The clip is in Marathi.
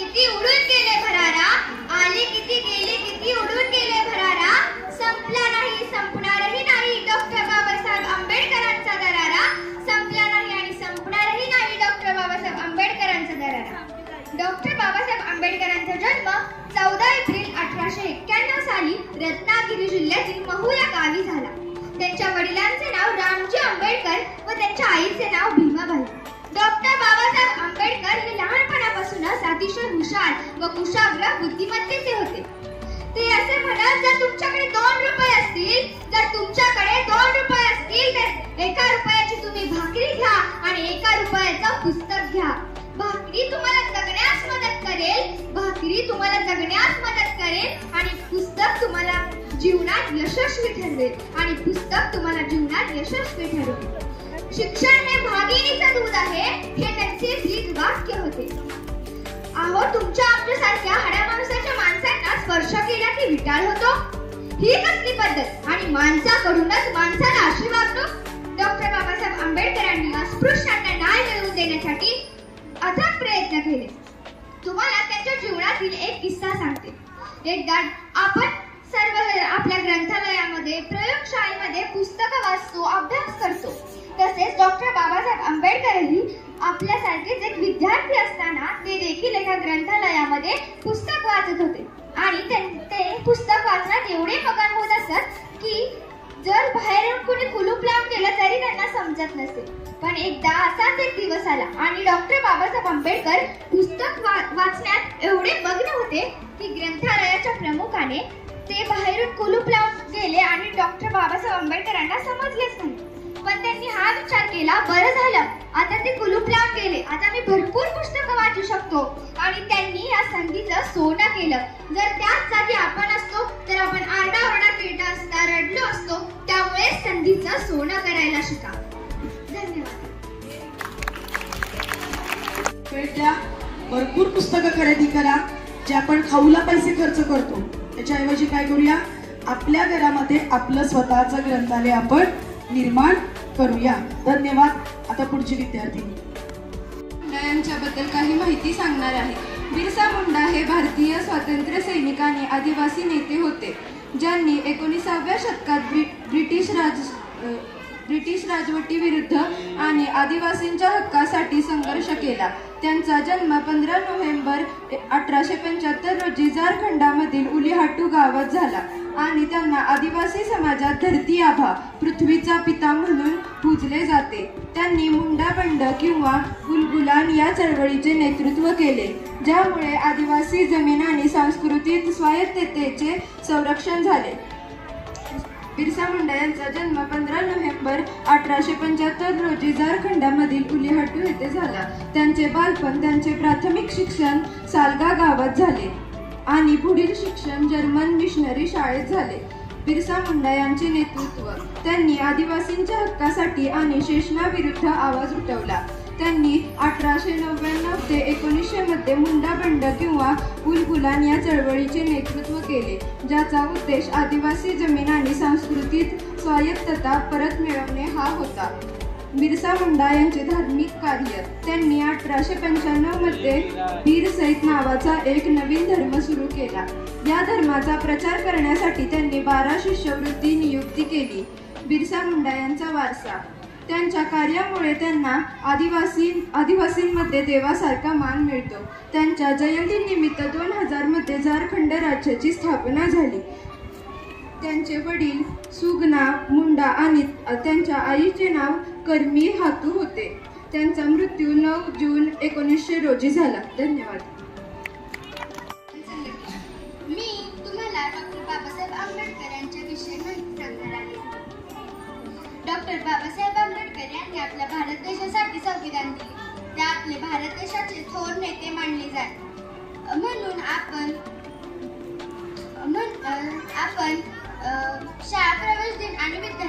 किती उडून गेले भरारा, आले किती गेले किती उडून गेले भरारा, संपला नाही संपणारही नाही डॉक्टर बाबासाहेब आंबेडकरांचा दरारा, संपला नाही आणि संपणारही नाही डॉक्टर बाबासाहेब आंबेडकरांचा दरारा. डॉक्टर बाबासाहेब आंबेडकरांचा जन्म 14 एप्रिल 1891 साली रत्नागिरी जिल्ह्यातील महू या गावी झाला. त्यांच्या वडिलांचे नाव रामजी आंबेडकर व त्यांच्या आईचे नाव भीमाबाई. डॉक्टर बाबासाहेब आंबेडकर हे लहानपणापासूनच अतिशय हुशार व कुशाग्र बुद्धिमत्तेचे होते. ते असे म्हणत, जर तुमच्याकडे 2 रुपये असतील, तर 1 रुपयाची तुम्ही भाकरी घ्या आणि 1 रुपयाचं पुस्तक घ्या. भाकरी तुम्हाला जगण्यास मदत करेल आणि पुस्तक तुम्हाला जीवनात यशस्वी ठरवेल. शिक्षण हे भागिनीचं दूध आहे, हे त्यांचे ब्रीद वाक्य होते. अहो, आमच्यासारख्या हाडामाणसाच्या माणसांना स्पर्श केला की विटाळ होतो, ही कसली पद्धत आणि माणसाकडूनच माणसाला अशी वागणूक. डॉक्टर बाबासाहेब आंबेडकरांनी अस्पृश्यांना न्याय मिळवून देण्यासाठी अथक प्रयत्न केले. तुम्हाला त्यांच्या जीवनातील एक किस्सा सांगते. एकदा आपण सर्व आपल्या ग्रंथालयामध्ये, प्रयोगशाळेमध्ये पुस्तकं वाचतो, अभ्यास करतो. तसेच डॉक्टर बाबासाहेब आंबेडकरही आपल्यासारखेच एक विद्यार्थी असताना ते देखील एका ग्रंथालयामध्ये पुस्तक वाचत होते आणि ते पुस्तक वाचण्यात एवढे मगन होत असत की जर बाहेरून कोणी कुलूप लावून गेलं तरी त्यांना समजत नसे. पण एकदा असाच एक दिवस आला आणि डॉक्टर बाबासाहेब आंबेडकर पुस्तक वाचण्यात एवढे मग्न होते की ग्रंथालयाच्या प्रमुखाने ते बाहेरून कुलूप लावून गेले आणि डॉक्टर बाबासाहेब आंबेडकरांना समजलेच नाही. पण त्यांनी हा विचार केला, बरं झालं आता ते कुलूप लावून गेले, आता मी भरपूर पुस्तकं वाचू शकतो. आणि त्यांनी या संधीचं सोनं केलं. जर त्याच जागी आपण असतो तर आपण आरडाओरडा केला असता, रडलो असतो. त्यामुळे संधीचं सोनं करायला शिका. धन्यवाद. भरपूर पुस्तकं खरेदी करा. जे आपण खाऊला पैसे खर्च करतो त्याच्याऐवजी काय करूया, आपल्या घरामध्ये आपलं स्वतःचं ग्रंथालय आपण निर्माण करूया. धन्यवाद. आता पुढची विद्यार्थी यांच्याबद्दल काही माहिती सांगणार आहे. बिरसा मुंडा हे भारतीय स्वातंत्र्य सैनिक आणि आदिवासी नेते होते, ज्यांनी 19व्या शतकात ब्रिटिश राजवटीविरुद्ध आणि आदिवासींच्या हक्कासाठी संघर्ष केला. त्यांचा जन्म 15 नोव्हेंबर 1875 रोजी झारखंडामधील उलीहाटू गावात झाला आणि त्यांना आदिवासी समाजात धरती आभा, पृथ्वीचा पिता म्हणून पूजले जाते. त्यांनी मुंडा बंड किंवा गुलगुलान या चळवळीचे नेतृत्व केले, ज्यामुळे आदिवासी जमीन आणि सांस्कृतिक स्वायत्ततेचे संरक्षण झाले. बिरसा मुंडा यांचा जन्म 15 नोव्हेंबर 1875 रोजी झारखंडामधील उलीहाटू येथे झाला. त्यांचे बालपण, त्यांचे प्राथमिक शिक्षण सालगा गावात झाले आणि पुढील शिक्षण जर्मन मिशनरी शाळेत झाले. बिरसा मुंडा यांचे नेतृत्व, त्यांनी आदिवासींच्या हक्कासाठी आणि शोषणाविरुद्ध आवाज उठवला. त्यांनी 1899 ते 1900 मध्ये मुंडा बंड किंवा उलगुलान या चळवळीचे नेतृत्व केले, ज्याचा उद्देश आदिवासी जमीन आणि सांस्कृतिक स्वायत्तता परत मिळवणे हा होता. बिरसा मुंडा यांचे धार्मिक कार्य, त्यांनी 1895 मध्ये बीर सैत नावाचा एक नवीन धर्म सुरू केला. या धर्माचा प्रचार करण्यासाठी त्यांनी 12 शिष्यवृत्ती नियुक्ती केली. बिरसा मुंडा यांचा वारसा, त्यांच्या कार्यामुळे त्यांना आदिवासींमध्ये देवासारखा मान मिळतो. त्यांच्या जयंतीनिमित्त 2000 मध्ये झारखंड राज्याची स्थापना झाली. त्यांचे वडील सुगना मुंडा आणि त्यांच्या आईचे नाव कर्मी हातू होते. त्यांचा मृत्यू 9 जून 1900 रोजी झाला. धन्यवाद. मी तुम्हाला डॉक्टर बाबासाहेब आंबेडकर यांच्याविषयी माहिती सांगणार आहे. डॉक्टर बाबासाहेब आंबेडकर यांनी आपल्या भारत देशासाठी संविधान दिले. ते आपले भारत देशाचे थोर नेते मानले जात. म्हणून आपण शाळा प्रवेश दिन आणि विद्यार्थी